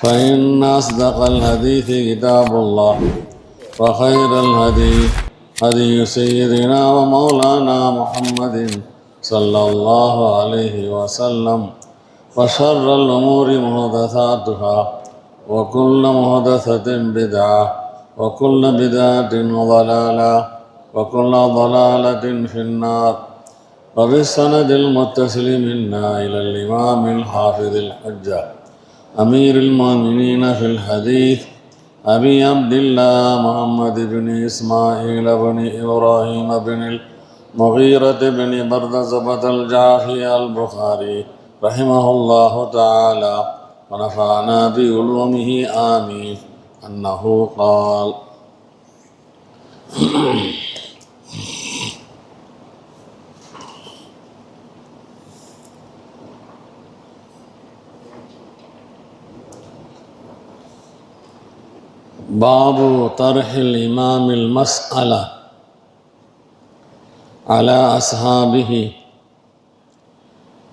فإن أصدق الحديث كتاب الله وخير الهدي هدي سيدنا ومولانا محمد صلى الله عليه وسلم وشر الأمور محدثاتها وكل محدثة بدعة وكل بدعة ضلالة وكل ضلالة في النار. وبالسند المتصل منا إلى الإمام الحافظ الحجة أمير المؤمنين في الحديث أبي عبد الله محمد بن إسماعيل بن إبراهيم بن المغيرة بن بردزبة الجعفي البخاري رحمه الله تعالى ونفعنا بعلومه آمين أنه قال: باب طرح الإمام المسألة على أصحابه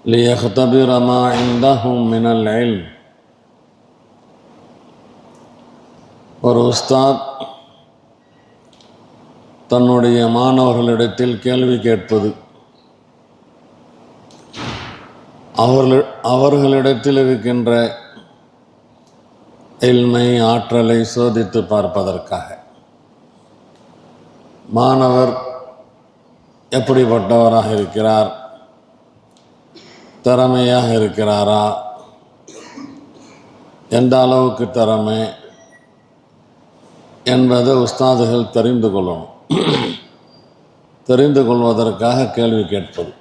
ليختبر ما عندهم من العلم. ஒரு உஸ்தாத் தன்னுடைய மாணவர்களிடத்தில் கேள்வி கேட்பது, அவர்களிடத்தில் இருக்கின்ற இல்மை ஆற்றலை சோதித்து பார்ப்பதற்காக. மாணவர் எப்படிப்பட்டவராக இருக்கிறார், திறமையாக இருக்கிறாரா, எந்த அளவுக்கு திறமை என்பதை உஸ்தாதுகள் தெரிந்து கொள்ளணும். தெரிந்து கொள்வதற்காக கேள்வி கேட்பது.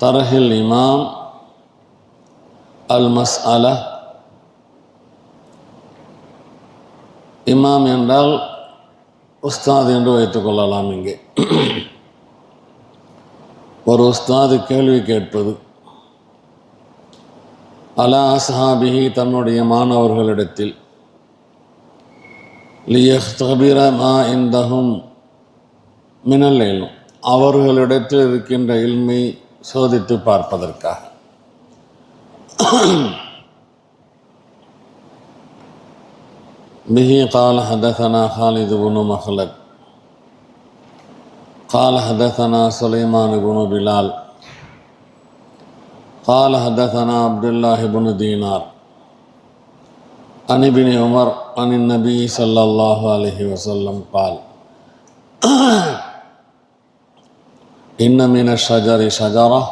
தரஹில் இமாம் அல் மஸ்அலா. இமாம் என்றால் உஸ்தாத் என்று வைத்துக்கொள்ளலாம். இங்கே ஒரு உஸ்தாது கேள்வி கேட்பது, அலா அஸ்ஹாபிஹி தன்னுடைய மாணவர்களிடத்தில், லியக்தபிர மா இந்தஹும் மினல் இல்ம் அவர்களிடத்தில் இருக்கின்ற இல்மை சோதித்து பார்ப்பதற்காக. به قال حدثنا خالد بن مخلد قال حدثنا سليمان بن بلال قال حدثنا عبد الله بن دينار عن ابن عمر عن النبي صلى الله عليه وسلم قال: إن من الشجر شجرة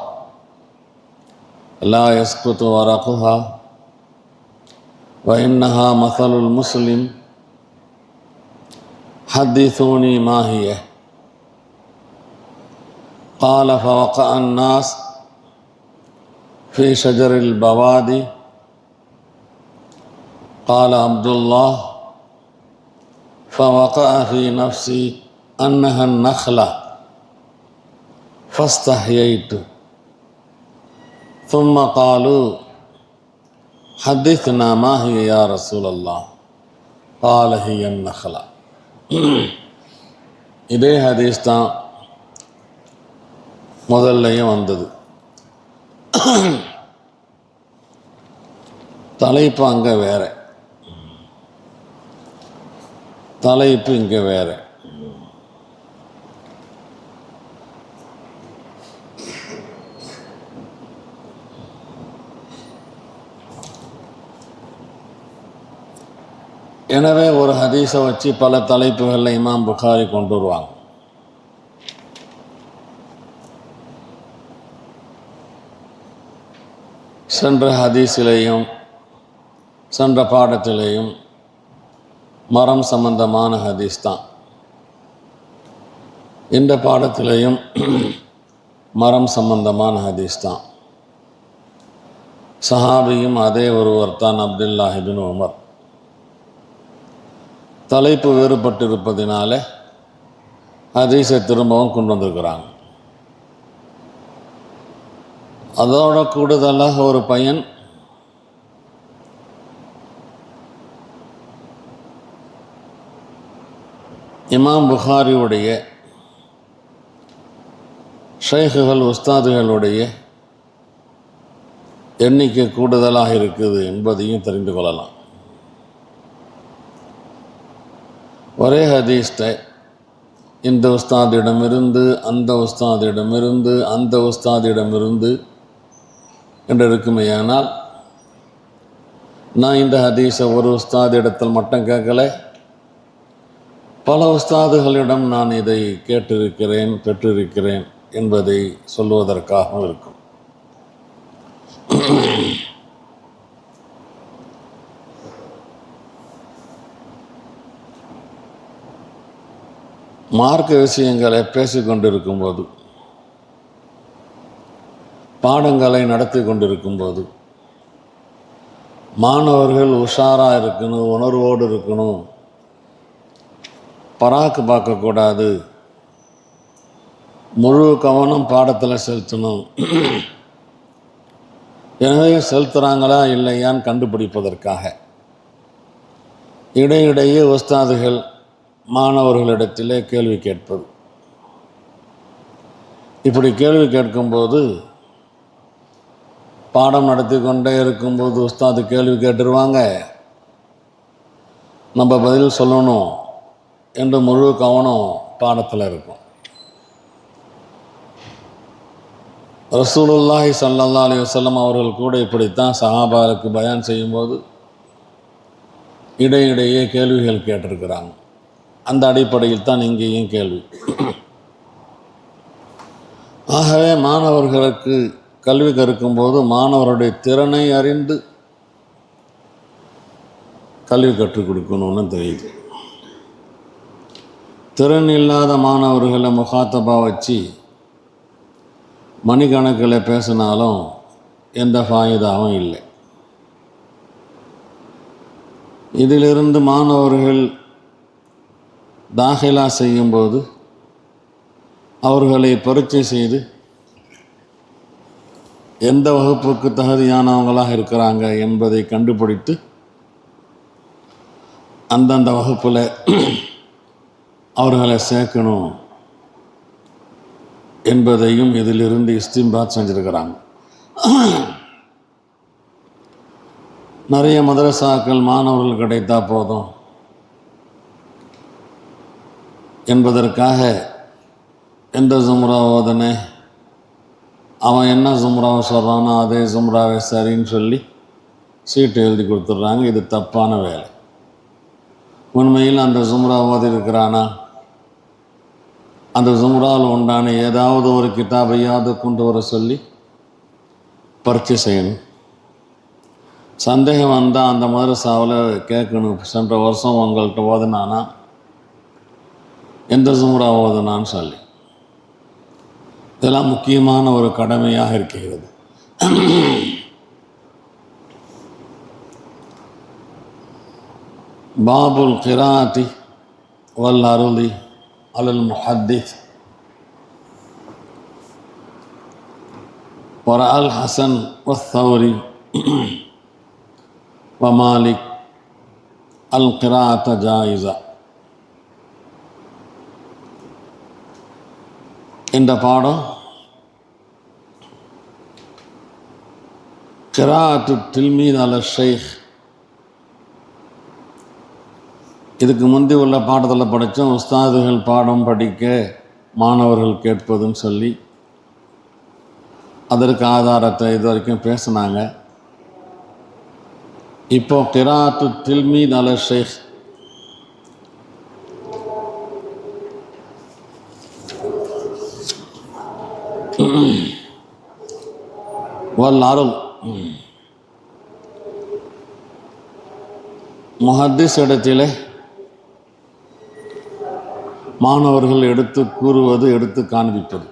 لا يسقط ورقها وإنها مثل المسلم حدثوني ما هي. قال: فوقع الناس في شجر البوادي. قال عبد الله: فوقع في نفسي أنها النخلة فاستحييت. ثم قالوا: حدثنا ما هي يا رسول الله. قال: هي النخلة. இதே ஹதீஸ் தான் முதல்லையும் வந்தது. தலைப்பு அங்கே வேற, தலைப்பு இங்கே வேற. எனவே ஒரு ஹதீஸை வச்சு பல தலைப்புகளில் இமாம் புகாரி கொண்டு வருவாங்க. சென்ற ஹதீஸிலேயும் சென்ற பாடத்திலேயும் மரம் சம்பந்தமான ஹதீஸ் தான். இந்த பாடத்திலேயும் மரம் சம்பந்தமான ஹதீஸ் தான். சஹாபியும் அதே ஒருவர் தான், அப்துல்லாஹ் இப்னு உமர். தலைப்பு வேறுபட்டிருப்பதினால ஹதீஸை திரும்பவும் கொண்டு வந்திருக்கிறாங்க. அதோட கூடுதலாக ஒரு பையன் இமாம் புகாரியுடைய ஷைக்குகள் உஸ்தாதுகளுடைய எண்ணிக்கை கூடுதலாக இருக்குது என்பதையும் தெரிந்து கொள்ளலாம். ஒரே ஹதீஸ்டை இந்த உஸ்தாதிடமிருந்து அந்த உஸ்தாதிடமிருந்து அந்த உஸ்தாதிடமிருந்து என்று இருக்குமேயானால், நான் இந்த ஹதீஸை ஒரு உஸ்தாதிடத்தில் மட்டும் கேட்கல, பல உஸ்தாதுகளிடம் நான் இதை கேட்டிருக்கிறேன், பெற்றிருக்கிறேன் என்பதை சொல்வதற்காகவும் இருக்கும். மார்க்க விஷயங்களை பேசிக்கொண்டிருக்கும் போது, பாடங்களை நடத்தி கொண்டிருக்கும் போது, மாணவர்கள் உஷாராக இருக்கணும், உணர்வோடு இருக்கணும், பராக்கு பார்க்கக்கூடாது, முழு கவனம் பாடத்தில் செலுத்தணும். எனவே செலுத்துகிறாங்களா இல்லையான்னு கண்டுபிடிப்பதற்காக இடையிடையே உஸ்தாதுகள் மாணவர்களிடத்திலே கேள்வி கேட்பது. இப்படி கேள்வி கேட்கும்போது, பாடம் நடத்தி கொண்டே இருக்கும்போது உஸ்தாது கேள்வி கேட்டுருவாங்க, நம்ம பதில் சொல்லணும் என்று முழு கவனம் பாடத்தில் இருக்கும். ரசூலுல்லாஹி ஸல்லல்லாஹு அலைஹி வஸல்லம் அவர்கள் கூட இப்படித்தான் சஹாபாவுக்கு பயான் செய்யும்போது இடையிடையே கேள்விகள் கேட்டிருக்கிறாங்க. அந்த அடிப்படையில் தான் இங்கேயும் கேள்வி. ஆகவே மாணவர்களுக்கு கல்வி கற்கும்போது மாணவருடைய திறனை அறிந்து கல்வி கற்றுக் கொடுக்கணும்னு தெரியுது. திறன் இல்லாத மாணவர்களை முகாத்தபா வச்சு மணிக்கணக்கில் பேசினாலும் எந்த ஃபாயிதாவும் இல்லை. இதிலிருந்து மாணவர்கள் தாஹிலா செய்யும்போது அவர்களை பரீட்சை செய்து எந்த வகுப்புக்கு தகுதியானவங்களாக இருக்கிறாங்க என்பதை கண்டுபிடித்து அந்தந்த வகுப்பில் அவர்களை சேர்க்கணும் என்பதையும் இதிலிருந்து இஸ்திம்பாத் செஞ்சிருக்கிறாங்க. நிறைய மதரசாக்கள் மாணவர்கள் கிடைத்தா போதும் என்பதற்காக எந்த ஜும்ரா ஓதனே அவன் என்ன ஜும்ராவை சொல்கிறானோ அதே ஜும்ராவை சரின்னு சொல்லி சீட்டு எழுதி கொடுத்துட்றாங்க. இது தப்பான வேலை. உண்மையில் அந்த ஜும்ரா ஓதி இருக்கிறானா, அந்த ஜும்ராவில் உண்டான ஏதாவது ஒரு கிதாபையாவது கொண்டு வர சொல்லி பரீட்சை செய்யணும். சந்தேகம் வந்தால் அந்த மதரசாவில் கேட்கணும், சென்ற வருஷம் உங்கள்கிட்ட ஓதுனானா, எந்த ஜும்ரா ஓதுனான்னு சொல்லி. இதெல்லாம் முக்கியமான ஒரு கடமையாக இருக்கிறது. பாபுல் கிராத்தி வல் அருளி அலல் முஹத்திஸ் வரால் ஹசன் வஸ்தௌரி வமாலிக் அல் கிராத்த ஜாயிஸா. இந்த பாடம் கிராஅத்து தில்மீத் அல ஷைக். இதுக்கு முந்தி உள்ள பாடத்தில் படித்தோம், உஸ்தாதுகள் பாடம் படிக்க மாணவர்கள் கேட்பதுன்னு சொல்லி அதற்கு ஆதாரத்தை இது வரைக்கும் பேசினாங்க. இப்போ கிராஅத்து தில்மீத் அல ஷைக் வல் அருள். முஹத்திஸ் இடத்திலே மாணவர்கள் எடுத்து கூறுவது, எடுத்து காண்பிப்பது.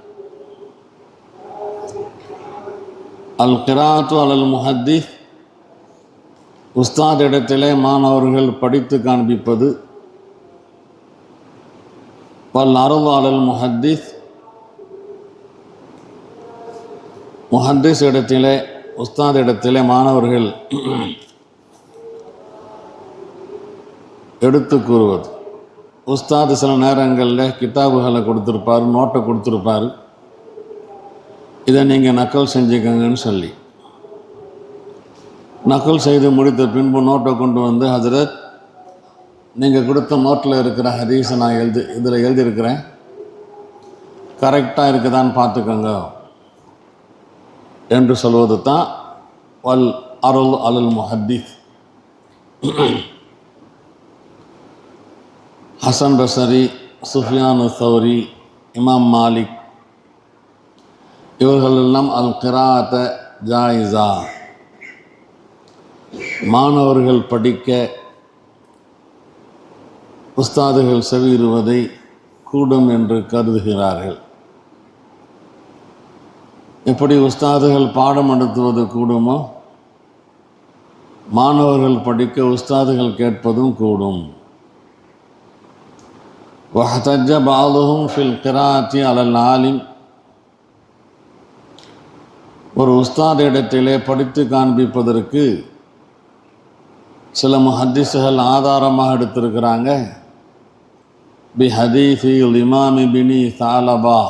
அல் கிராஅத்து அலல் முஹத்திஸ், உஸ்தாத் இடத்திலே மாணவர்கள் படித்து காண்பிப்பது. வல் அருள் அலல் முஹத்திஸ், முஹத்திஸ் இடத்திலே உஸ்தாத் இடத்திலே மாணவர்கள் எடுத்து கூறுவது. உஸ்தாது சில நேரங்களில் கிதாபுகளை கொடுத்துருப்பார், நோட்டை கொடுத்துருப்பார், இதை நீங்கள் நக்கல் செஞ்சுக்கங்கன்னு சொல்லி. நக்கல் செய்து முடித்த பின்பு நோட்டை கொண்டு வந்து, ஹஜரத், நீங்கள் கொடுத்த நோட்டில் இருக்கிற ஹதீஸை நான் இதில் எழுதியிருக்கிறேன், கரெக்டாக இருக்குதான்னு பார்த்துக்கோங்க என்று சொல்வது தான் வல் அருள் அலுல் முஹத்தீஸ். ஹசன் பஸரி, சுஃபியான் தௌரி, இமாம் மாலிக் இவர்களெல்லாம் அல் கிராஅத ஜாயிஸா, மாணவர்கள் படிக்க உஸ்தாதுகள் செவியுறுவதை கூடும் என்று கருதுகிறார்கள். எப்படி உஸ்தாதுகள் பாடம் நடத்துவது கூடுமோ, மாணவர்கள் படிக்க உஸ்தாதுகள் கேட்பதும் கூடும். வஹ்தஜ்ஜ பாதுஹும் ஃபில் கிராஅத்தி அலல் ஆலிம், ஒரு உஸ்தாத் இடத்திலே படித்து காண்பிப்பதற்கு சில முஹத்திஸ்கள் ஆதாரமாக எடுத்திருக்கிறாங்க. பி ஹதீஸி இமாம் இப்னி சாலபா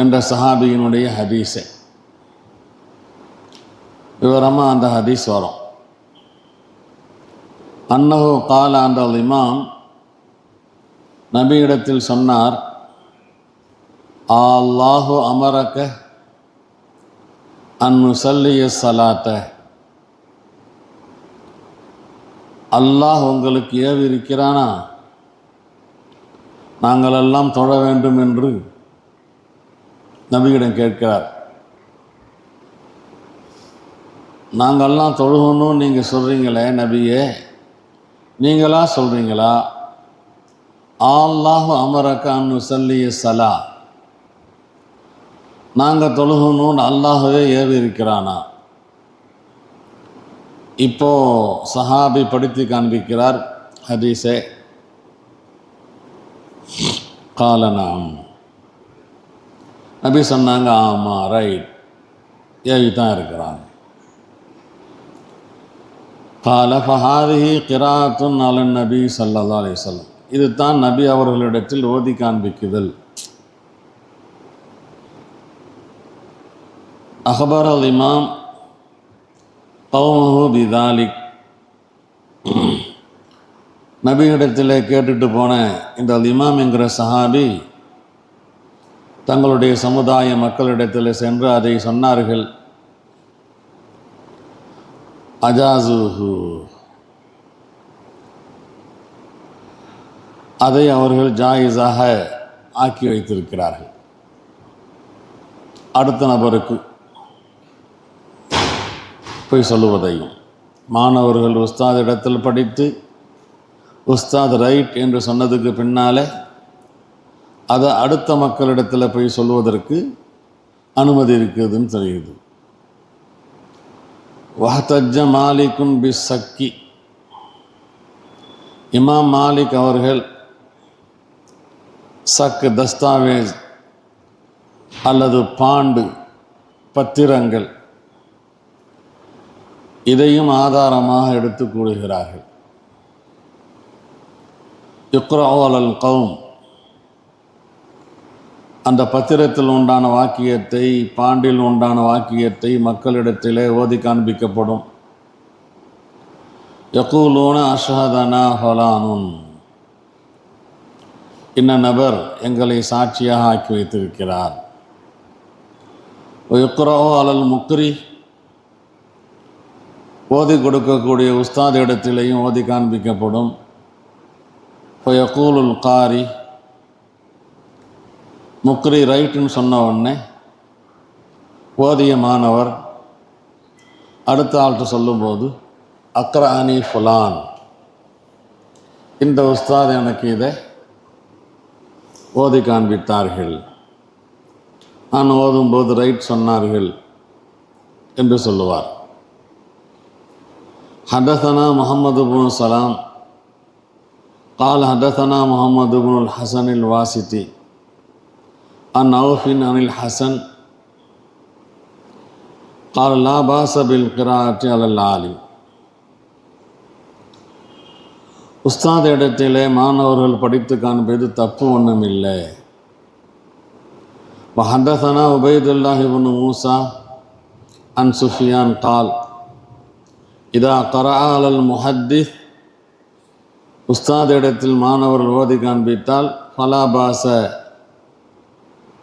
என்ற சஹாபியினுடைய ஹதீஸை விவரமாக அந்த ஹதீஸ் வரும். அன்னஹு கால, அந்த இமாம் நபியிடத்தில் சொன்னார், அல்லாஹு அமரக அன் நுஸல்லிய ஸலாத்த, அல்லாஹ் உங்களுக்கு ஏவிருக்கிறானா நாங்களெல்லாம் தொழ வேண்டும் என்று நபியிடம் கேட்கிறார். நாங்கள்லாம் தொழுகணும் நீங்கள் சொல்கிறீங்களே நபியே, நீங்களா சொல்கிறீங்களா? அல்லாஹு அமரக அன் நுஸல்லிய ஸலா, நாங்கள் தொழுகணும்னு அல்லாஹவே ஏவி இருக்கிறானா? இப்போ சஹாபி படித்து காண்பிக்கிறார் ஹதீஸே. காலனாம், நபி சொன்னாங்க, ஆமாம், ரைட், ஏவி தான் இருக்கிறாங்க. கால ஃபஹாதிஹி கிராஅத்துன் அலன் நபி ஸல்லல்லாஹு அலைஹி வஸல்லம், இது தான் நபி அவர்களிடத்தில் ஓதி காண்பிக்குதல். அஹ்பர் அல் இமாம் கௌமுஹு பிதாலிக், நபியிடத்தில் கேட்டுட்டு போன இந்த இமாம் என்கிற சஹாபி தங்களுடைய சமுதாய மக்களிடத்தில் சென்று அதை சொன்னார்கள். அஜாசுஹு, அதை அவர்கள் ஜாயிஸாக ஆக்கி வைத்திருக்கிறார்கள். அடுத்த நபருக்கு போய் சொல்லுவதையும், மாணவர்கள் உஸ்தாத் இடத்தில் படித்து உஸ்தாத் ரைட் என்று சொன்னதுக்கு பின்னாலே அதை அடுத்த மக்களிடத்தில் போய் சொல்வதற்கு அனுமதி இருக்குதுன்னு தெரியுது. வஹ்தஜ்ஜ மாலிகுன் பி சக்கி, இமாம் மாலிக் அவர்கள் சக் தஸ்தாவேஸ் அல்லது பாண்டு பத்திரங்கள் இதையும் ஆதாரமாக எடுத்து கூறுகிறார்கள். இக்ரஉ அலல் கௌம், அந்த பத்திரத்தில் உண்டான வாக்கியத்தை, பாண்டில் உண்டான வாக்கியத்தை மக்களிடத்திலே ஓதி காண்பிக்கப்படும். யகூலூன அஷ்ஹதனா ஃபலானுன், இன்ன நபர் எங்களை சாட்சியாக ஆக்கி வைத்திருக்கிறார். இக்ரஉ அலல் முக்ரி, ஓதி கொடுக்கக்கூடிய உஸ்தாத் இடத்திலேயும் ஓதி காண்பிக்கப்படும். ஃபயகூலுல் காரி, முக்ரி ரைட்டுன்னு சொன்ன உடனே ஓதிய மாணவர் அடுத்த ஆள்கிட்ட சொல்லும்போது, அக்ரானி ஃபுலான், இந்த உஸ்தாத் எனக்கு இதை ஓதி காண்பித்தார்கள், நான் ஓதும்போது ரைட் சொன்னார்கள் என்று சொல்லுவார். ஹதஸனா முஹம்மது இப்னு ஸலாம் قال حدثنا محمد بن الحسن الواسطي عن عوف عن الحسن قال لا باس بالقراءة على العالم, உஸ்தாத் இடத்திலே மாணவர்கள் படித்து காண்பது தப்பு ஒன்றும் இல்லை. وحدثنا عبيد الله بن موسى அன் சுஃபியான் கால் இதா கரா அலல் முஹத்திஸ் உஸ்தாதிடத்தில் மாணவர்கள் ஓதி காண்பித்தால் ஃபலாபாச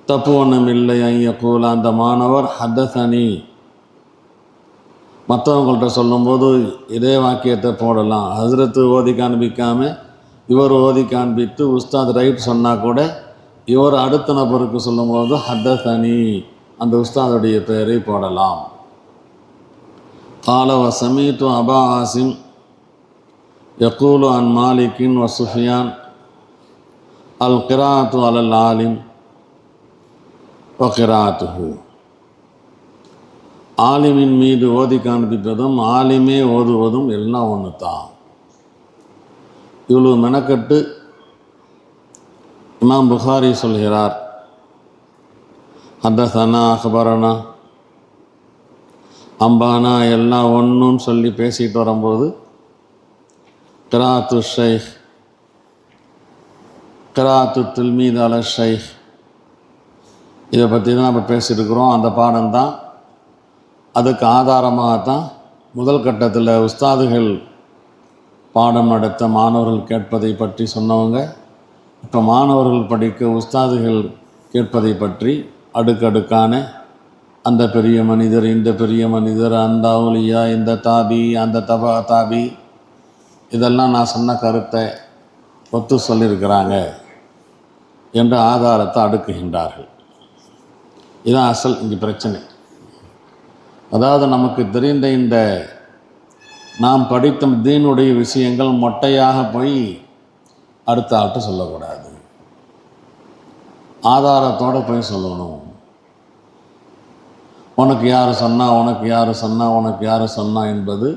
தப்பு ஒன்றும் இல்லை ஐயக்கூல அந்த மாணவர் ஹதசனி மற்றவங்கள்ட்ட சொல்லும்போது இதே வாக்கியத்தை போடலாம். ஹஸ்ரத்து ஓதி காண்பிக்காமல் இவர் ஓதி காண்பித்து உஸ்தாத் ரைட் சொன்னால் கூட இவர் அடுத்த நபருக்கு சொல்லும்போது ஹதசனி அந்த உஸ்தாதுடைய பெயரை போடலாம். கால வ சமீத்து அபா ஆசிம் யகூலு அன் மாலிக்கின் வ சுஃபியான் அல் கிராத்து அலல் ஆலிம் வ கிராத்துஹு ஆலிமின் மீது ஓதி காண்பிப்பதும் ஆலிமே ஓதுவதும் எல்லாம் ஒன்று தான். இவ்வளவு மெனக்கட்டு இமாம் புகாரி சொல்கிறார், ஹதஸனா அக்பரனா அம்பானா எல்லாம் ஒன்றுன்னு சொல்லி பேசிட்டு வரும்போது கிராத்து ஷைக் கிராத்து தில்மீத் அல ஷைக் இதை பற்றி தான் நம்ம பேசியிருக்கிறோம். அந்த பாடம் தான் அதுக்கு ஆதாரமாகத்தான் முதல் கட்டத்தில் உஸ்தாதுகள் பாடம் நடத்த மாணவர்கள் கேட்பதை பற்றி சொன்னவங்க இப்போ மாணவர்கள் படிக்க உஸ்தாதுகள் கேட்பதை பற்றி அடுக்கடுக்கான அந்த பெரிய மனிதர், இந்த பெரிய மனிதர், அந்த அவுலியா, இந்த தாபி, அந்த தபா தாபி, இதெல்லாம் நான் சொன்ன கருத்தை ஒத்து சொல்லியிருக்கிறாங்க என்ற ஆதாரத்தை அடுக்குகின்றார்கள். இதுதான் அசல் இங்கே பிரச்சனை. அதாவது நமக்கு தெரிந்த இந்த நாம் படித்த தீனுடைய விஷயங்கள் மொட்டையாக போய் அடுத்த ஆள்கிட்ட சொல்லக்கூடாது, ஆதாரத்தோடு போய் சொல்லணும். உனக்கு யார் சொன்னா, உனக்கு யார் சொன்னா, உனக்கு யார் சொன்னா என்பது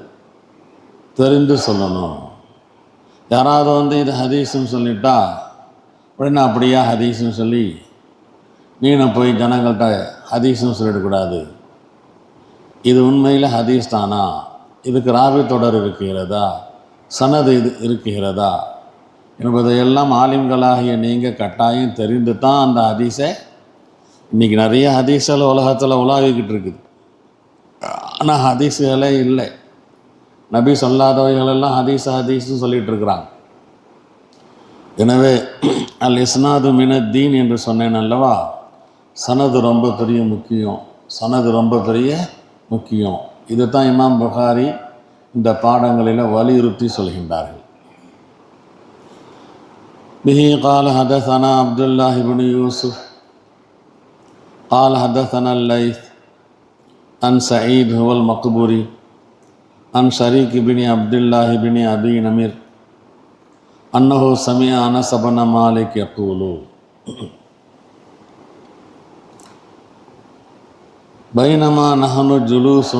தெரிந்து சொல்லணும். யாராவது இது ஹதீஸ்ன்னு சொல்லிட்டா உடனே அப்படியா ஹதீஸ்ன்னு சொல்லி நீனும் போய் ஜனங்கள்கிட்ட ஹதீஸ்ன்னு சொல்லிடக்கூடாது. இது உண்மையில் ஹதீஸ் தானா, இதுக்கு ராவி தொடர் இருக்கிறதா, சனது இது இருக்கிறதா என்பதையெல்லாம் ஆலிம்களாகிய நீங்கள் கட்டாயம் தெரிந்து தான் அந்த ஹதீஸை. இன்றைக்கி நிறைய ஹதீஸ்கள் உலகத்தில் உலாவிக்கிட்டு இருக்குது, ஆனால் ஹதீஸுகளே இல்லை. நபி சொல்லாதவைகளெல்லாம் ஹதீஸ்னு சொல்லிகிட்டு இருக்கிறாங்க. எனவே அல் இஸ்னாது மினத்தீன் என்று சொன்னேன் அல்லவா, சனது ரொம்ப பெரிய முக்கியம், சனது ரொம்ப பெரிய முக்கியம். இது தான் இமாம் புகாரி இந்த பாடங்களில் வலியுறுத்தி சொல்கின்றார்கள். பிஹி قال حدثنا عبد الله بن يوسف قال حدثنا الليث عن سعيد هو المقبوري عن شريك بن عبد الله بن أبي نمير أنه سمع أنس بن مالك يقول بينما نحن جلوس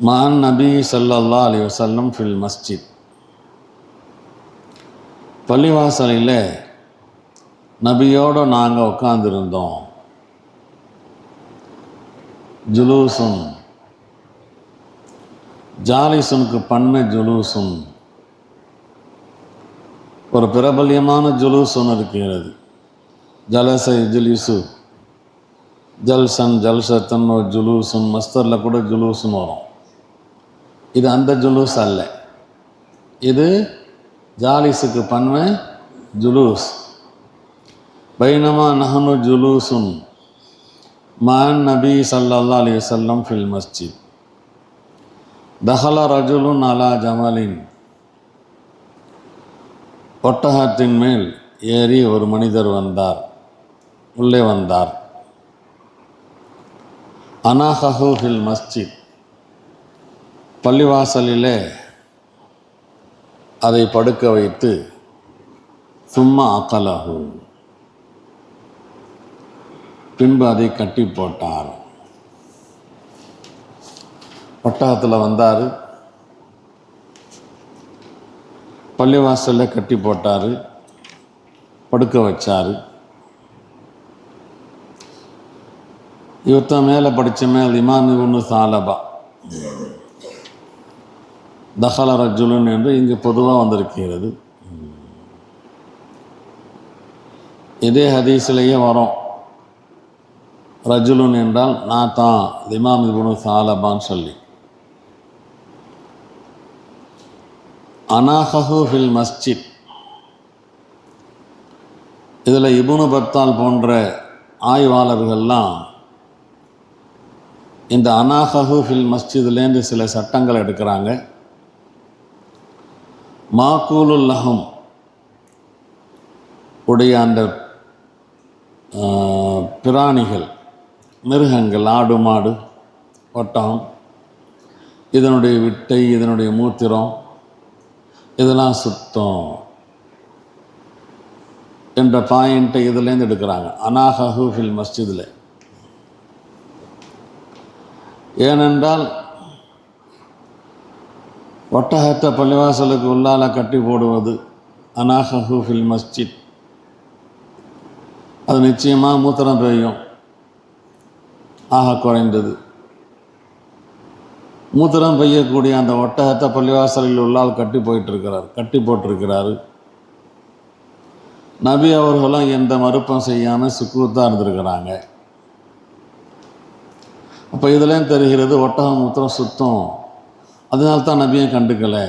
مع النبي صلى الله عليه وسلم في المسجد. பள்ளிவாசலில் நபியோடு நாங்கள் உட்கார்ந்துருந்தோம். ஜுலூசுன் ஜாலிசுனுக்கு பண்ண ஜுலூசுன் ஒரு பிரபல்யமான ஜுலூஸ் ஒன்று இருக்கிறது. ஜலச இஜ்லிசு ஜல்சன் ஜல்சத்தன் ஒரு ஜுலூசுன், மஸ்தரில் கூட ஜுலூசுன்னு வரும். இது அந்த ஜுலூஸ் அல்ல, இது ஜாலிஸுக்கு பன்மை ஜுலூஸ். பைனமா நஹனு ஜுலூசுன் மான் நபி ஸல்லல்லாஹு அலைஹி வஸல்லம் ஃபில் மஸ்ஜித் தஹல ரஜுலுன் அலா ஜமலின் ஒட்டகத்தின் மேல் ஏறி ஒரு மனிதர் வந்தார், உள்ளே வந்தார். அனாஹு ஃபில் மஸ்ஜித் பள்ளிவாசலிலே அதை படுக்க வைத்து சும்மா அகலஹு பின்பு அதை கட்டி போட்டார். ஒட்டகத்தில் வந்தார், பள்ளிவாசலில் கட்டி போட்டார், படுக்க வச்சார். இவர்தான் மேலே படித்த மேல் இமாம் இப்னு சாலபா தஹல ரஜுலுன் என்று இங்கு பொதுவாக வந்திருக்கிறது. இதே ஹதீஸிலேயே வரும். ரஜுலுன் என்றால் நான் தான் இமாம் இப்னு சாலபான்னு சொல்லி. அனாஹு ஃபில் மஸ்ஜித், இதில் இப்னு பத்தால் போன்ற ஆய்வாளர்கள்லாம் இந்த அனாஹு ஃபில் மஸ்ஜித்லேருந்து சில சட்டங்கள் எடுக்கிறாங்க. மாக்கூலுல் லஹம் உடைய அந்த பிராணிகள், மிருகங்கள், ஆடு மாடு ஒட்டகம், இதனுடைய விட்டை, இதனுடைய மூத்திரம், இதெல்லாம் சுத்தம் என்ற பாயிண்ட்டை இதுலேருந்து எடுக்கிறாங்க அனாஹு ஃபில் மஸ்ஜிதில். ஏனென்றால் ஒட்டகத்தை பள்ளிவாசலுக்கு உள்ளால கட்டி போடுவது அனாஹு ஃபில் மஸ்ஜித், அது நிச்சயமாக மூத்திரம் பெய்யும். ஆக குறைந்தது மூத்திரம் பெய்யக்கூடிய அந்த ஒட்டகத்தை பள்ளிவாசலில் உள்ளால் கட்டி போட்டிருக்கிறாரு. நபி அவர்களும் எந்த மறுப்பும் செய்யாமல் சுக்கூத்தாக இருந்திருக்கிறாங்க. அப்போ இதுலேயும் தெரிகிறது ஒட்டகம் மூத்திரம் சுத்தம். அதனால்தான் நபியும் கண்டுக்கலை.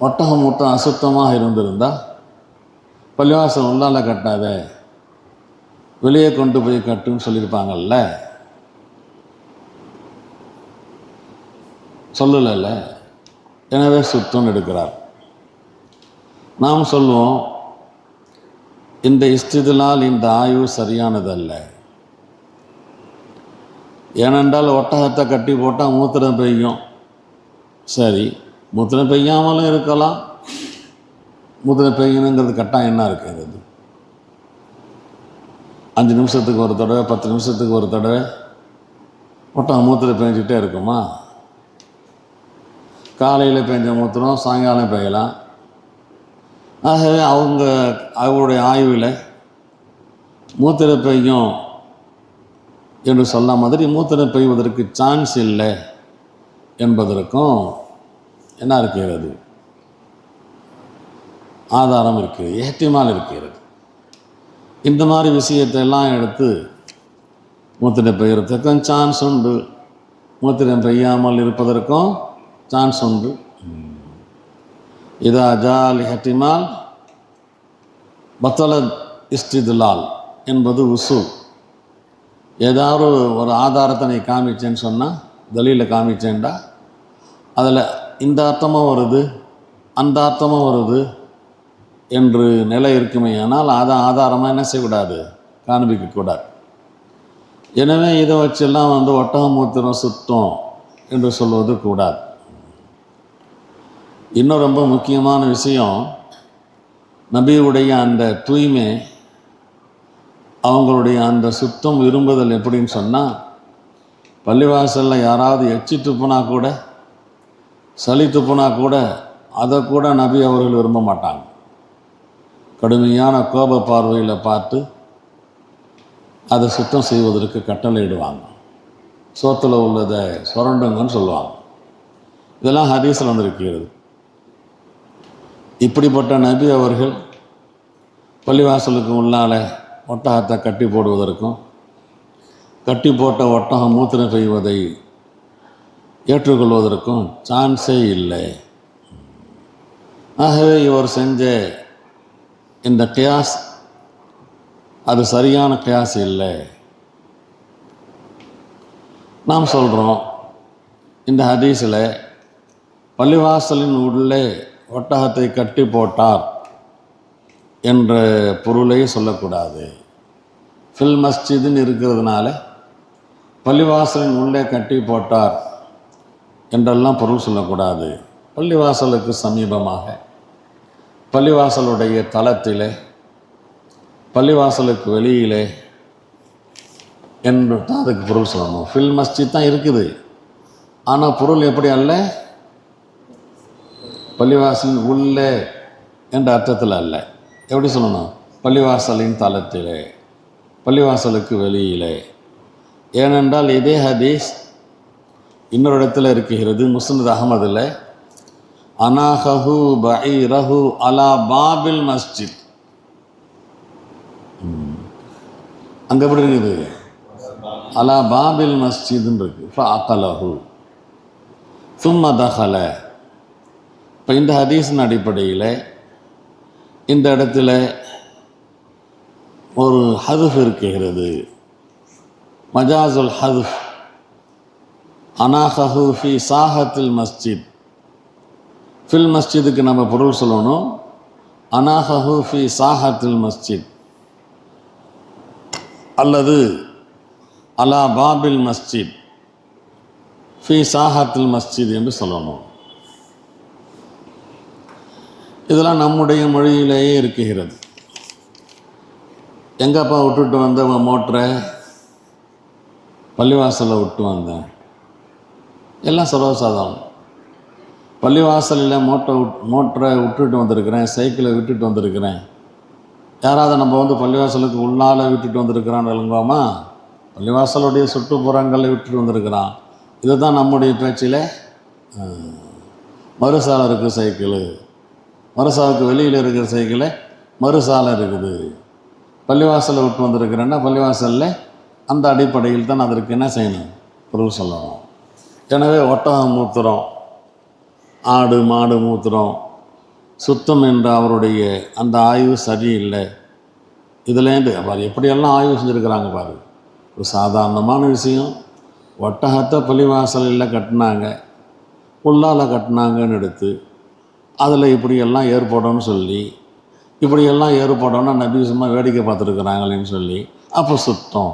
ஒட்டகம் மூத்திரம் அசுத்தமாக இருந்திருந்தால் பள்ளிவாசல் உள்ளால கட்டாத, வெளியே கொண்டு போய் கட்டுன்னு சொல்லியிருப்பாங்கல்ல, சொல்லலைல்ல. எனவே சுத்தம் எடுக்கிறார். நாம் சொல்லுவோம் இந்த இஸ்திதலால் இந்த ஆய்வு சரியானதல்ல. ஏனென்றால் ஒட்டகத்தை கட்டி போட்டால் மூத்திரம் பெய்யும். சரி, மூத்திரம் பெய்யாமலும் இருக்கலாம். மூத்திரம் பெய்யணுங்கிறது கட்டாயம் என்ன இருக்குது? 5 நிமிஷத்துக்கு ஒரு தடவை, 10 நிமிஷத்துக்கு ஒரு தடவை ஒட்டகம் மூத்திரம் பெஞ்சிக்கிட்டே இருக்குமா? காலையில் பெஞ்ச மூத்திரம் சாயங்காலம் பெய்யலாம். ஆகவே அவங்களுடைய ஆய்வில் மூத்திரம் பெய்யும் என்று சொல்ல மாதிரி மூத்திரம் பெய்வதற்கு சான்ஸ் இல்லை என்பதற்கும் என்ன இருக்கிறது? ஆதாரம் இருக்கிறது, ஏத்திமால் இருக்கிறது. இந்த மாதிரி விஷயத்தையெல்லாம் எடுத்து மூத்திரம் பெய்யறதுக்கும் சான்ஸ் உண்டு, மூத்திரம் பெய்யாமல் இருப்பதற்கும் சான்ஸ் உண்டு. இதா ஜால் ஹத்திமால் பத்தல இஸ்திதுலால் என்பது உசூல். ஏதாவது ஒரு ஆதாரத்தை நீ காமிச்சேன்னு சொன்னால், தலீலில் காமிச்சேன்டா அதில் இந்த அர்த்தமும் வருது அந்த அர்த்தமும் வருது என்று நிலை இருக்குமே. ஆனால் அதை ஆதாரமாக என்ன செய்யக்கூடாது? காண்பிக்கக்கூடாது. எனவே இதை வச்செல்லாம் ஒட்டகம் மூத்திரம் சுத்தம் என்று சொல்வது கூடாது. இன்னும் ரொம்ப முக்கியமான விஷயம், நபியுடைய அந்த தூய்மை, அவங்களுடைய அந்த சுத்தம் விரும்புதல் எப்படின்னு சொன்னால், பள்ளிவாசலில் யாராவது எச்சி துப்புனா கூட, சளி துப்புனா கூட, அதை கூட நபி அவர்கள் விரும்ப மாட்டாங்க. கடுமையான கோப பார்வையில் பார்த்து அதை சுத்தம் செய்வதற்கு கட்டளையிடுவாங்க. சோத்தில் உள்ளதை சுரண்டுங்கன்னு சொல்லுவாங்க. இதெல்லாம் ஹதீஸில் வந்திருக்கிறது. இப்படிப்பட்ட நபி அவர்கள் பள்ளிவாசலுக்கு உள்ளால ஒட்டகத்தை கட்டி போடுவதற்கும், கட்டி போட்ட ஒட்டகம் மூத்திரம் பெய்வதை ஏற்றுக்கொள்வதற்கும் சான்ஸே இல்லை. ஆகவே இவர் செஞ்ச இந்த கியாஸ் அது சரியான கியாஸ் இல்லை. நாம் சொல்கிறோம், இந்த ஹதீஸில் பள்ளிவாசலின் உள்ளே ஒட்டகத்தை கட்டி போட்டார் என்ற பொருளையே சொல்லக்கூடாது. ஃபில் மஸ்ஜிதுன்னு இருக்கிறதுனால பள்ளிவாசலின் உள்ளே கட்டி போட்டார் என்றெல்லாம் பொருள் சொல்லக்கூடாது. பள்ளிவாசலுக்கு சமீபமாக, பள்ளிவாசலுடைய தளத்திலே, பள்ளிவாசலுக்கு வெளியிலே என்று தான் அதுக்கு பொருள் சொல்லணும். ஃபில் மஸ்ஜித் தான் இருக்குது, ஆனால் பொருள் எப்படி அல்ல, பள்ளிவாசலின் உள்ளே என்ற அர்த்தத்தில் அல்ல. எப்படி சொல்லணும்? பள்ளிவாசலின் தளத்திலே, பள்ளிவாசலுக்கு வெளியிலே. ஏனென்றால் இதே ஹதீஸ் இன்னொரு இடத்துல இருக்கிறது, முஸ்னத் அஹமதில், அனாஹு பஈரஹு அலா பாபில் மஸ்ஜித். அங்கே எப்படி இருக்குது? அலா பாபில் மஸ்ஜிதுன்னு இருக்கு. ஃபஅகலஹு சும்ம தஹல. இப்போ இந்த ஹதீஸின் அடிப்படையில் இந்த இடத்துல ஒரு ஹதுஃப் இருக்கிறது. மஜாசுல் ஹதுஃப். அனாஹு ஃபி சாஹத்தில் மஸ்ஜித். ஃபில் மஸ்ஜிதுக்கு நம்ம பொருள் சொல்லணும். அனாஹு ஃபி சாஹத்தில் மஸ்ஜித் அல்லது அலா பாபில் மஸ்ஜித் ஃபி சாஹத்தில் மஸ்ஜித் என்று சொல்லணும். இதெல்லாம் நம்முடைய மொழியிலேயே இருக்குகிறது. எங்கப்பா விட்டுட்டு வந்த மோட்டரை? பள்ளிவாசலில் விட்டு வந்தேன். எல்லாம் சர்வசாதாரணம். பள்ளிவாசலில் மோட்டரை விட்டுட்டு வந்திருக்கிறேன், சைக்கிளை விட்டுட்டு வந்திருக்கிறேன். யாராவது நம்ம வந்து பள்ளிவாசலுக்கு உள்ளால் விட்டுட்டு வந்திருக்கிறான்னு எழுங்குவோமா? பள்ளிவாசலுடைய சுற்றுப்புறங்களில் விட்டுட்டு வந்திருக்கிறான். இதுதான் நம்முடைய பேச்சில். மறுசாலை இருக்குது சைக்கிளு, மறுசாவுக்கு வெளியில் இருக்கிற சைக்கிளை மறுசாலை இருக்குது. பள்ளிவாசலில் விட்டு வந்திருக்கிறேன்னா பள்ளிவாசலில் அந்த அடிப்படையில் தான் அதற்கு என்ன செய்யணும்? பொருள் சொல்லணும். எனவே ஒட்டகம் மூத்திரம், ஆடு மாடு மூத்திரம் சுத்தம் என்ற அவருடைய அந்த ஆய்வு சரியில்லை. இதுலேருந்து பாரு எப்படியெல்லாம் ஆய்வு செஞ்சுருக்கிறாங்க பாரு. ஒரு சாதாரணமான விஷயம். ஒட்டகத்தை பள்ளிவாசலில் கட்டினாங்க, உள்ளால் கட்டினாங்கன்னு எடுத்து அதில் இப்படியெல்லாம் ஏற்படும்னு சொல்லி, இப்படியெல்லாம் ஏற்படணும்னா நபி சும்மா வேடிக்கை பார்த்துருக்குறாங்களேன்னு சொல்லி அப்போ சுத்தம்.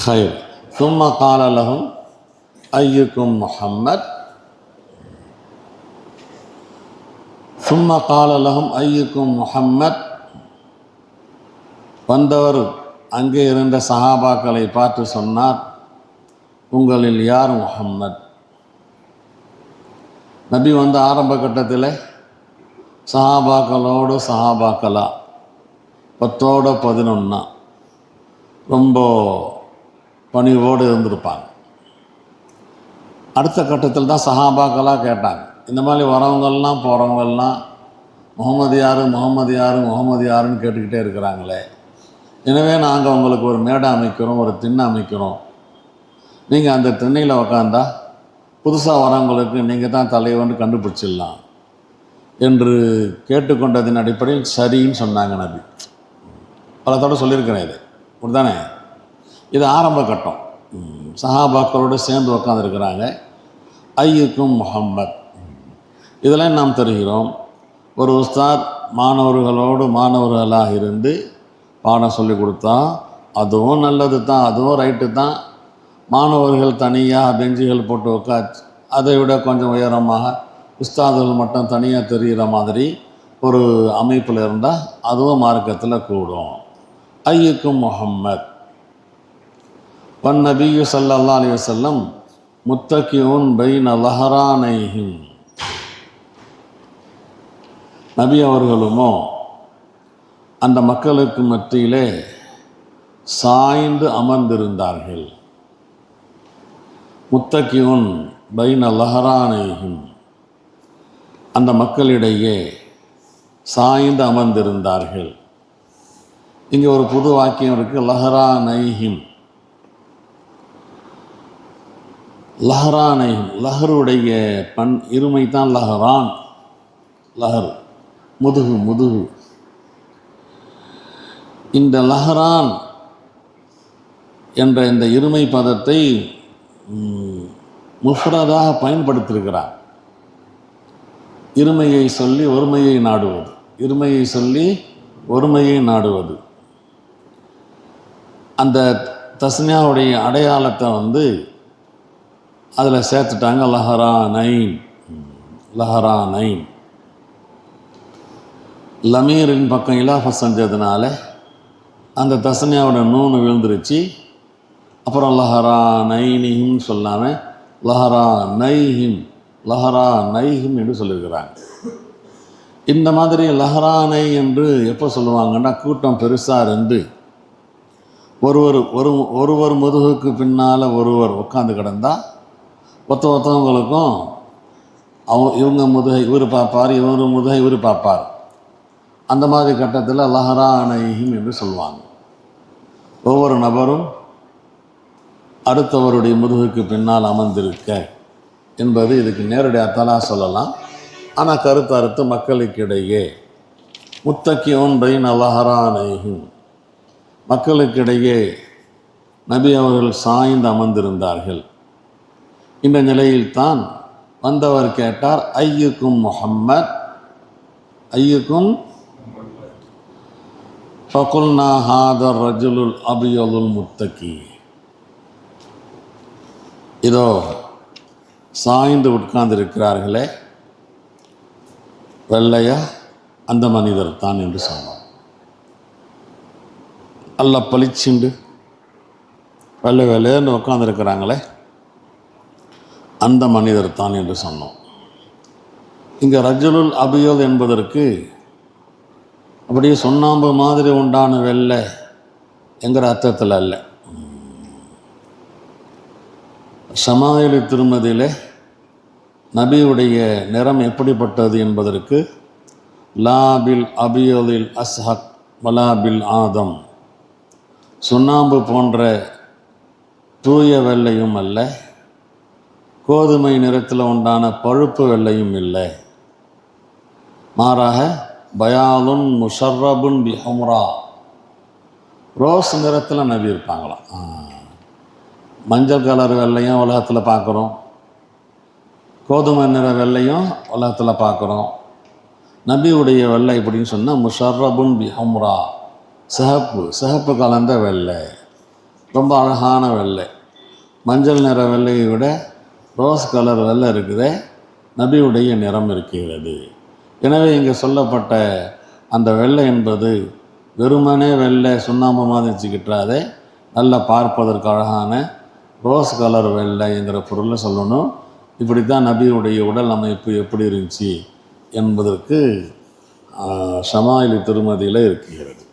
ஹைர் சும்மா காலலகும் ஐயுக்கும் முஹம்மத். சும்மா காலலகும் ஐயுக்கும் முஹம்மத். வந்தவர் அங்கே இருந்த சஹாபாக்களை பார்த்து சொன்னார், உங்களில் யார் முஹம்மத்? நபி வந்து ஆரம்ப கட்டத்தில் சஹாபாக்களோடு சஹாபாக்களா 10ஓட 11 ரொம்ப பணிவோடு இருந்திருப்பாங்க. அடுத்த கட்டத்தில் தான் சஹாபாக்களாக கேட்டாங்க. இந்த மாதிரி வரவங்கள்லாம் போகிறவங்கள்லாம் முகமது யார் முகமது யார் முகமது யாருன்னு கேட்டுக்கிட்டே இருக்கிறாங்களே, எனவே நாங்கள் உங்களுக்கு ஒரு மேடை அமைக்கிறோம், ஒரு திண்ணை அமைக்கிறோம். நீங்கள் அந்த திண்ணையில் உக்காந்தா புதுசாக வரவங்களுக்கு நீங்கள் தான் தலைவன்னு கண்டுபிடிச்சிடலாம் என்று கேட்டுக்கொண்டதின் அடிப்படையில் சரின்னு சொன்னாங்க நபி. பலத்தோடு சொல்லியிருக்கிறேன் இது அப்படிதானே. இது ஆரம்ப கட்டம். சஹாபாக்களோடு சேர்ந்து உக்காந்துருக்கிறாங்க. ஐயுக்கும் முஹம்மத். இதெல்லாம் நாம் தருகிறோம். ஒரு உஸ்தாத் மாணவர்களோடு மாணவர்களாக இருந்து பாடம் சொல்லி கொடுத்தா அதுவும் நல்லது தான், அதுவும் ரைட்டு தான். மாணவர்கள் தனியாக பெஞ்சுகள் போட்டு உட்காச்சு அதை விட கொஞ்சம் உயரமாக உஸ்தாதுகள் மட்டும் தனியாக தெரிகிற மாதிரி ஒரு அமைப்பில் இருந்தால் அதுவும் மார்க்கத்தில் கூடும். ஐயுக்கும் முஹம்மத். வன் நபியு ஸல்லல்லாஹு அலைஹி வஸல்லம் முத்தகிஉன் பைன லஹரானைஹிம். நபி அவர்களுமோ அந்த மக்களுக்கு மத்தியிலே சாய்ந்து அமர்ந்திருந்தார்கள். முத்தகிஉன் பைன லஹரானைஹிம், அந்த மக்களிடையே சாய்ந்து அமர்ந்திருந்தார்கள். இங்கே ஒரு புது வாக்கியம் இருக்குது, லஹரானைஹிம். லஹரானைஹிம், லஹருடைய இருமை தான் லஹரான். லஹர் முதுகு, முதுகு. இந்த லஹரான் என்ற இந்த இருமை பதத்தை முஃப்ரதாக பயன்படுத்தியிருக்கிறார். இருமையை சொல்லி ஒருமையை நாடுவது, இருமையை சொல்லி ஒருமையை நாடுவது. அந்த தஸ்னியாவுடைய அடையாளத்தை வந்து அதில் சேர்த்துட்டாங்க. லஹரானைன், லஹரானைன். லமீரின் பக்கம் இலாஃபா செஞ்சதுனால அந்த தஸ்னியாவோட நூனு விழுந்துருச்சு. அப்புறம் லஹரானைனிஹிம் சொல்லாமல் லஹரானைஹிம், லஹரானைஹிம் என்று சொல்லியிருக்கிறாங்க. இந்த மாதிரி லஹரானை என்று எப்போ சொல்லுவாங்கன்னா, கூட்டம் பெருசாக இருந்து ஒருவர் முதுகுக்கு பின்னால் ஒருவர் உட்காந்து கிடந்தால் ஒருத்தவங்களுக்கும் இவங்க முதுகை இவர் பார்ப்பார், இவர் முதுகை இவர் பார்ப்பார். அந்த மாதிரி கட்டத்தில் லஹரானைஹிம் என்று சொல்லுவாங்க. ஒவ்வொரு நபரும் அடுத்தவருடைய முதுகுக்கு பின்னால் அமர்ந்திருக்க என்பது இதுக்கு நேரடி அர்த்தமாக சொல்லலாம். ஆனால் கருத்து அறுத்து மக்களுக்கிடையே முத்தக்கியோன் பைன் அலஹரானையும், மக்களுக்கிடையே நபி அவர்கள் சாய்ந்து அமர்ந்திருந்தார்கள். இந்த நிலையில்தான் வந்தவர் கேட்டார், ஐயுக்கும் முஹம்மத், ஐயுக்கும் ஃபகுல்னா ஹாதர் ரஜுலுல் அபியலுல் முத்தகி. இதோ சாய்ந்து உட்கார்ந்து இருக்கிறார்களே வெள்ளையா, அந்த மனிதர் தான் என்று சொன்னார். அல்ல பளிச்சுண்டு வெள்ளை வெள்ளையன்னு உட்காந்துருக்கிறாங்களே அந்த மனிதர் தான் என்று சொன்னோம். இங்கே ரஜுலுல் அபியல் என்பதற்கு அப்படியே சுண்ணாம்பு மாதிரி உண்டான வெள்ளை என்கிற அர்த்தத்தில் அல்ல. ஷமாயிலு திருமதியிலே நபியுடைய நிறம் எப்படிப்பட்டது என்பதற்கு லாபில் அபியலில் அஸ்ஹக் வலாபில் ஆதம், சுண்ணாம்பு போன்ற தூய வெள்ளையும் அல்ல, கோதுமை நிறத்தில் உண்டான பழுப்பு வெள்ளையும் இல்லை, மாறாக பயாலுன் முஷர்ரபுன் பி ஹும்ரா, ரோஸ் நிறத்தில் நபி இருப்பாங்களாம். மஞ்சள் கலர் வெள்ளையும் உலகத்தில் பார்க்குறோம், கோதுமை நிற வெள்ளையும் உலகத்தில் பார்க்குறோம். நபியுடைய வெள்ளை எப்படின்னு சொன்னால் முஷர்ரபுன் பி ஹும்ரா, சிகப்பு கலந்த வெள்ளை, ரொம்ப அழகான வெள்ளை. மஞ்சள் நிற வெள்ளையை விட ரோஸ் கலர் வெள்ளை இருக்குதே, நபியுடைய நிறம் இருக்கிறது. எனவே இங்கே சொல்லப்பட்ட அந்த வெள்ளை என்பது வெறுமனே வெள்ளை சுண்ணாம்பு மாதிரி வச்சுக்கிட்டாதே, நல்ல பார்ப்பதற்கு அழகான ரோஸ் கலர் வெள்ளைங்கிற பொருளை சொல்லணும். இப்படி தான் நபியுடைய உடல் அமைப்பு எப்படி இருந்துச்சு என்பதற்கு ஷமாயிலு திருமதியில் இருக்கிறது.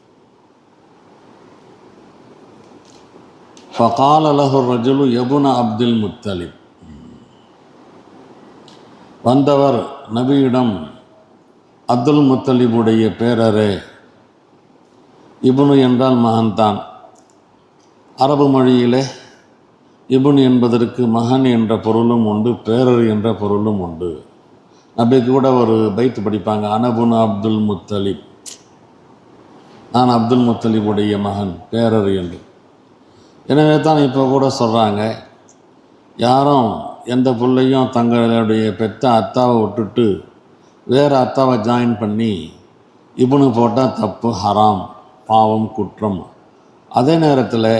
ஃபகால லஹு ரஜுலு யபுன அப்துல் முத்தலிப், வந்தவர் நபியிடம் அப்துல் முத்தலிபுடைய பேரரே, இப்னு என்றால் மகன்தான். அரபு மொழியிலே இப்னு என்பதற்கு மகன் என்ற பொருளும் உண்டு, பேரர் என்ற பொருளும் உண்டு. நபிக்கு கூட ஒரு பைத்து படிப்பாங்க, அனபுன் அப்துல் முத்தலிப், நான் அப்துல் முத்தலிபுடைய மகன், பேரர் என்று. எனவே தான் இப்போ கூட சொல்கிறாங்க, யாரும் எந்த பிள்ளையும் தங்களுடைய பெற்ற அத்தாவை விட்டுட்டு வேறு அத்தாவை ஜாயின் பண்ணி இப்னு போட்டால் தப்பு, ஹராம், பாவம், குற்றம். அதே நேரத்தில்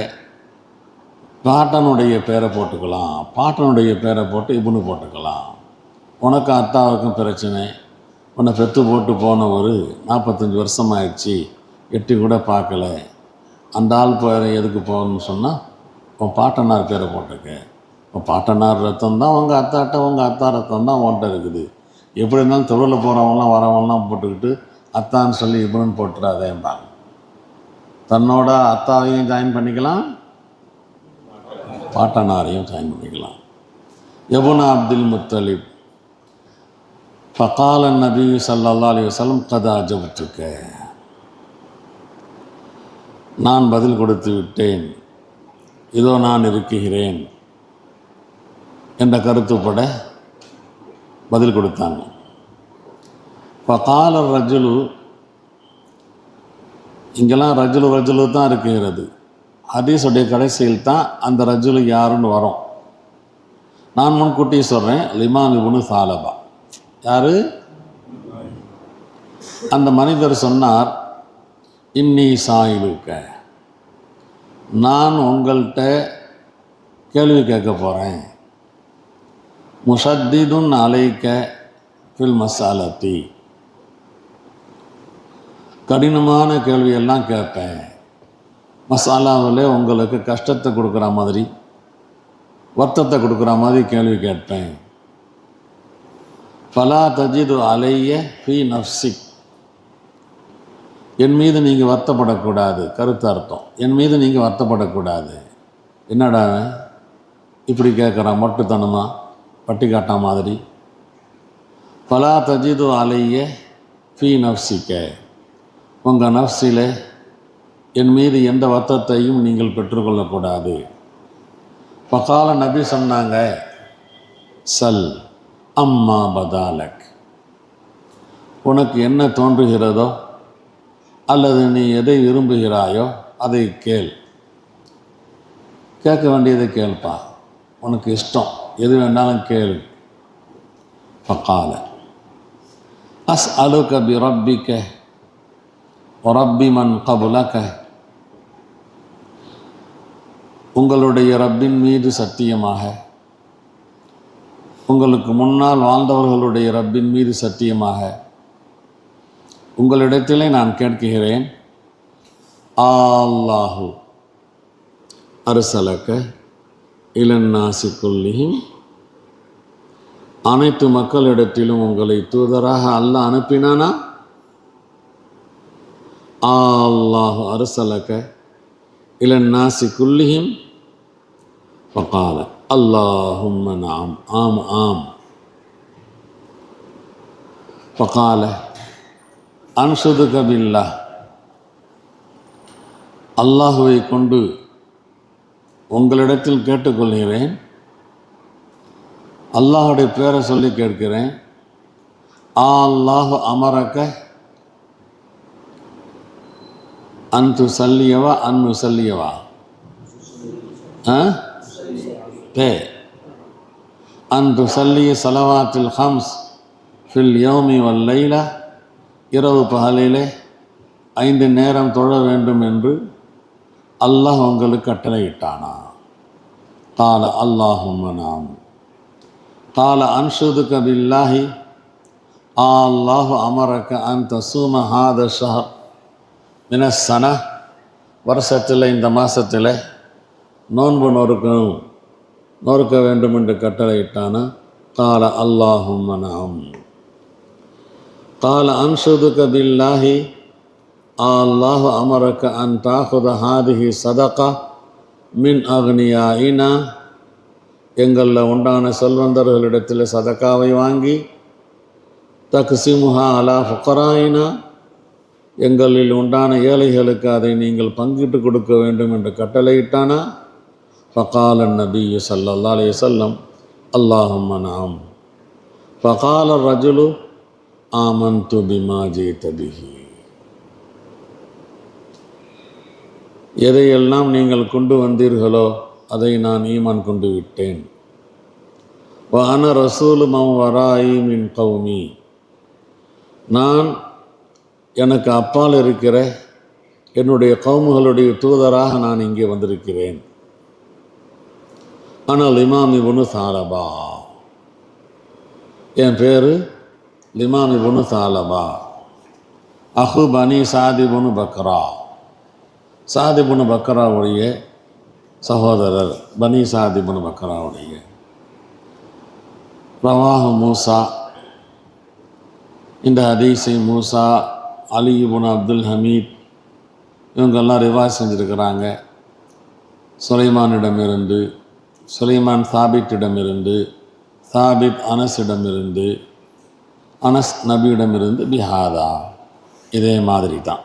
பாட்டனுடைய பேரை போட்டுக்கலாம், பாட்டனுடைய பேரை போட்டு இப்னு போட்டுக்கலாம். உனக்கு அத்தாவுக்கும் பிரச்சனை, உன்னை பெற்று போட்டு போன ஒரு 45 வருஷம் ஆயிடுச்சு, எட்டி கூட பார்க்கல, அந்த ஆள் பேரை எதுக்கு போகணும்னு சொன்னால் உன் பாட்டனார் பேரை போட்டுக்க. உன் பாட்டனார் ரத்தம் தான் உங்கள் அத்தாட்ட, உங்கள் அத்தா ரத்தம் தான் உன்கிட்ட இருக்குது. எப்படி இருந்தாலும் தொழிலில் போகிறவங்களாம் வரவங்களாம் போட்டுக்கிட்டு அத்தான்னு சொல்லி இப்னுன்னு போட்டுறாதேம்பாங்க. தன்னோட அத்தாவையும் ஜாயின் பண்ணிக்கலாம், பாட்டனாரையும் ஜாயின் பண்ணிக்கலாம். யபுன அப்துல் முத்தலிப். ஃபகால நபி ஸல்லல்லாஹு அலைஹி வஸல்லம் கத் அஜப்துக, நான் பதில் கொடுத்து விட்டேன், இதோ நான் இருக்குகிறேன் என்ற கருத்துப்பட பதில் கொடுத்தாங்க. ஃபகால ரஜுலு, இங்கெல்லாம் ரஜுலு தான் இருக்குகிறது. ஹதீஸுடைய கடைசியில் தான் அந்த ரஜுலு யாருன்னு வரும். நான் முன்கூட்டி சொல்கிறேன், லிமாம் இப்னு சாலபா. யார் அந்த மனிதர் சொன்னார், இன்னி சாயிலுக்க, நான் உங்கள்கிட்ட கேள்வி கேட்க போகிறேன். முஷத்திதுன் அலைக்க ஃபில் மசாலத்தி, கடினமான கேள்வியெல்லாம் கேட்பேன். மசாலாவில் உங்களுக்கு கஷ்டத்தை கொடுக்குற மாதிரி, வருத்தத்தை கொடுக்குற மாதிரி கேள்வி கேட்பேன். ஃபலா தஜிது அலைய ஃபி நஃப்சிக், என் மீது நீங்கள் வருத்தப்படக்கூடாது. கருத்து அர்த்தம், என் மீது நீங்கள் வருத்தப்படக்கூடாது. என்னடா இப்படி கேட்குறான், மொட்டுத்தனமா பட்டி காட்டா மாதிரி. ஃபலா தஜிது அலைய ஃபி நஃப்சிக்க, உங்கள் நஃப்ஸில் என் மீது எந்த வருத்தத்தையும் நீங்கள் பெற்றுக்கொள்ளக்கூடாது. பகால நபி சொன்னாங்க, சல் அம்மா பதாலக், உனக்கு என்ன தோன்றுகிறதோ அல்லது நீ எதை விரும்புகிறாயோ அதை கேள். கேட்க வேண்டியதை கேள்ப்பா, உனக்கு இஷ்டம் எது வேணாலும் கேள். பகால அஸ்அலுக பி ரப்பிக வ ரப்பி மன் கபுலக, உங்களுடைய ரப்பின் மீது சத்தியமாக, உங்களுக்கு முன்னால் வாழ்ந்தவர்களுடைய ரப்பின் மீது சத்தியமாக உங்களிடத்திலே நான் கேட்கிறேன், அல்லாஹு அர்ஸலக இலன்னாசி குல்லிஹிம், அனைத்து மக்களிடத்திலும் உங்களை தூதராக அல்லாஹ் அனுப்பினானா? அல்லாஹு அர்ஸலக இலன்னாசி குல்லிஹிம் ஃபகால அல்லாஹும்ம நஅம் ஆம் ஆம். ஃபகால அன்ஷுதுக பில்லாஹ், அல்லாஹுவை கொண்டு உங்களிடத்தில் கேட்டுக்கொள்கிறேன், அல்லாஹுடைய பேரை சொல்லி கேட்கிறேன். அல்லாஹு அமரக்க அன்து சல்லியவா அன்னு சல்லியவா அன்து சல்லிய சலவாத்தில் ஹம்ஸ் ஃபில் யௌமி வல் லைலா, இரவு பகலிலே 5 நேரம் தொழ வேண்டும் என்று அல்லாஹ் உங்களுக்கு கட்டளையிட்டானா? கால அல்லாஹும்ம நஅம். கால அன்ஷுதுக பில்லாஹி அல்லாஹு அமரக அன் தஸூம ஹாத ஷஹர் மினஸ் ஸனா, வருஷத்தில் இந்த மாதத்தில் நோன்பு நொறுக்க வேண்டும் என்று கட்டளையிட்டானா? கால அல்லாஹும்ம நஅம். கால அன்ஷுதுக பில்லாஹி அல்லாஹு அமரக அன் தாஹுத ஹாதிஹி சதகா மின் அக்னியாயினா, எங்களில் உண்டான செல்வந்தர்களிடத்தில் சதக்காவை வாங்கி தக்ஸிமுஹா அலா ஃபுகராயினா, எங்களில் உண்டான ஏழைகளுக்கு அதை நீங்கள் பங்கிட்டு கொடுக்க வேண்டும் என்று கட்டளையிட்டானா? ஃபகால நபியு ஸல்லல்லாஹு அலைஹி வஸல்லம் அல்லாஹும்ம நஅம். ஃபகால ரஜுலு ஆமன்து பிமா ஜீத பிஹி, எதையெல்லாம் நீங்கள் கொண்டு வந்தீர்களோ அதை நான் ஈமான் கொண்டு விட்டேன். வ அன ரசூலு மன் வராயி மின் கௌமி, நான் எனக்கு அப்பால் இருக்கிற என்னுடைய கௌமுகளுடைய தூதராக நான் இங்கே வந்திருக்கிறேன். ஆனால் இமாம் இப்னு சாலபா, என் பேர் இமாம் இப்னு சாலபா, அஹு பனி சாத் இப்னு பக்ரா, சாத் இப்னு பக்ராவுடைய சகோதரர், பனி சாத் இப்னு பக்ராவுடைய. ரவாஹு மூசா, இந்த ஹதீஸை மூசா, அலி இப்னு அப்துல் ஹமீத் இவங்கெல்லாம் ரிவாய் செஞ்சுருக்கிறாங்க. சுலைமானிடமிருந்து, சுலைமான் சாபித்திடமிருந்து, சாபித் அனஸிடமிருந்து, அனஸ் நபியிடமிருந்து பிஹாதா, இதே மாதிரி தான்.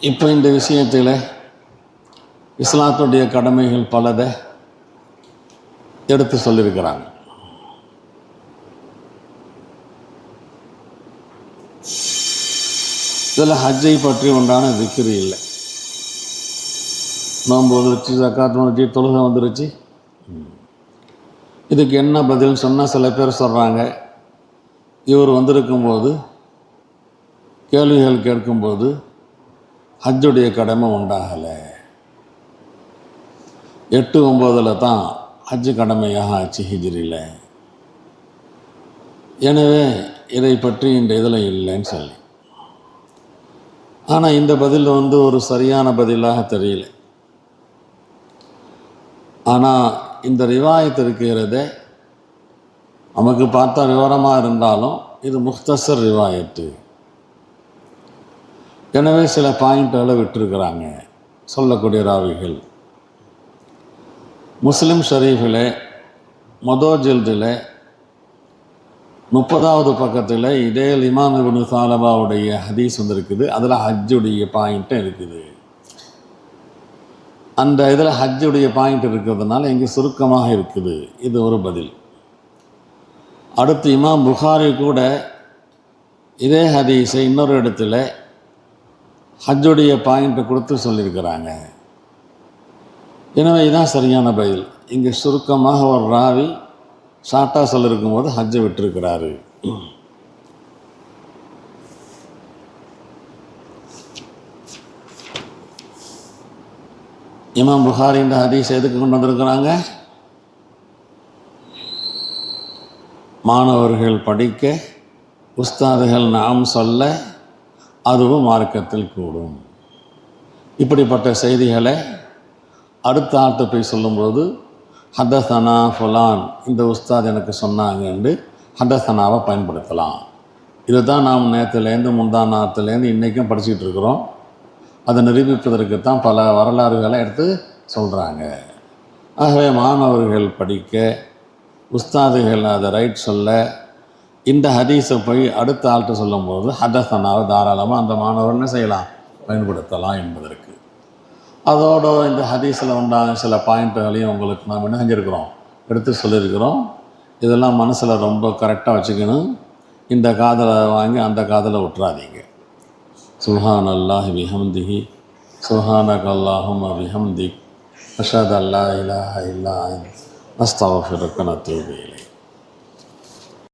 இப்போ இந்த விஷயத்தில் இஸ்லாத்துடைய கடமைகள் பலதை எடுத்து சொல்லியிருக்கிறாங்க. இதில் ஹஜ்ஜை பற்றி உண்டான திக்ரு இல்லை. நோன்பு வந்துருச்சு, ஜக்காத் வந்துருச்சு, தொழுகை வந்துருச்சு. இதுக்கு என்ன பதில் சொன்னால் சில பேர் சொல்கிறாங்க, இவர் வந்திருக்கும்போது கேள்விகள் கேட்கும்போது ஹஜ்ஜுடைய கடமை உண்டாகலை, 8-9 தான் ஹஜ்ஜு கடமையாக ஆச்சு ஹிஜ்ரியில், எனவே இதை பற்றி இந்த இதில் இல்லைன்னு சொல்லி. ஆனால் இந்த பதில் ஒரு சரியான பதிலாக தெரியல. ஆனால் இந்த ரிவாயத்து இருக்கிறதே நமக்கு பார்த்தா விவரமாக இருந்தாலும் இது முக்தசர் ரிவாயத்து. எனவே சில பாயிண்ட்களை விட்டுருக்கிறாங்க சொல்லக்கூடிய ராவிகள். முஸ்லிம் ஷரீஃபில் மொதல் ஜில்தில் 30வது பக்கத்தில் இதே இமாம் இப்னு சாலபாவுடைய ஹதீஸ் வந்திருக்குது. அதில் ஹஜ்ஜுடைய பாயிண்ட்டும் இருக்குது. அந்த இதில் ஹஜ்ஜுடைய பாயிண்ட் இருக்கிறதுனால இங்கே சுருக்கமாக இருக்குது. இது ஒரு பதில். அடுத்து இமாம் புகாரி கூட இதே ஹதீஸை இன்னொரு இடத்துல ஹஜ்ஜுடைய பாயிண்ட்டை கொடுத்து சொல்லியிருக்கிறாங்க. எனவே இதுதான் சரியான பதில். இங்கே சுருக்கமாக ஒரு ராவி ஷார்ட்டாக சொல்லியிருக்கும் போது ஹஜ்ஜை விட்டுருக்கிறாரு. இமாம் புகாரி இந்த ஹதீஸ் எதுக்கு கொண்டு வந்திருக்கிறாங்க? மாணவர்கள் படிக்க, உஸ்தாதுகள் நாம் சொல்ல, அதுவும் மார்க்கத்தில் கூடும். இப்படிப்பட்ட செய்திகளை அடுத்த ஆள்கிட்ட போய் சொல்லும்போது ஹதசனா ஃபுலான், இந்த உஸ்தாத் எனக்கு சொன்னாங்கன்னு ஹதசனாவை பயன்படுத்தலாம். இதை தான் நாம் நேற்றுலேருந்து முந்தாநாத்துலேருந்து இன்றைக்கும் படிச்சுக்கிட்டு இருக்கிறோம். அதை நிரூபிப்பதற்கு தான் பல வரலாறுகளை எடுத்து சொல்கிறாங்க. ஆகவே மாணவர்கள் படிக்க, உஸ்தாதுகள் அதை ரைட் சொல்ல, இந்த ஹதீஸை போய் அடுத்த ஆள்கிட்ட சொல்லும்போது ஹதசனாவை தாராளமாக அந்த மாணவர்னு செய்யலாம், பயன்படுத்தலாம் என்பதற்கு. அதோடு இந்த ஹதீஸில் உண்டான சில பாயிண்ட்டுகளையும் உங்களுக்கு நாம் என்ன செஞ்சுருக்கிறோம், எடுத்து சொல்லியிருக்கிறோம். இதெல்லாம் மனசில் ரொம்ப கரெக்டாக வச்சுக்கணும். இந்த காதலை வாங்கி அந்த காதலை விட்டுறாதீங்க. சுப்ஹானல்லாஹி பிஹம்திஹி சுப்ஹானக அல்லாஹும்ம பிஹம்திக் அஷ்ஹது அல்லா இலாஹா இல்லா அன்த அஸ்தக்ஃபிருக வ அத்தூபு இலைக்.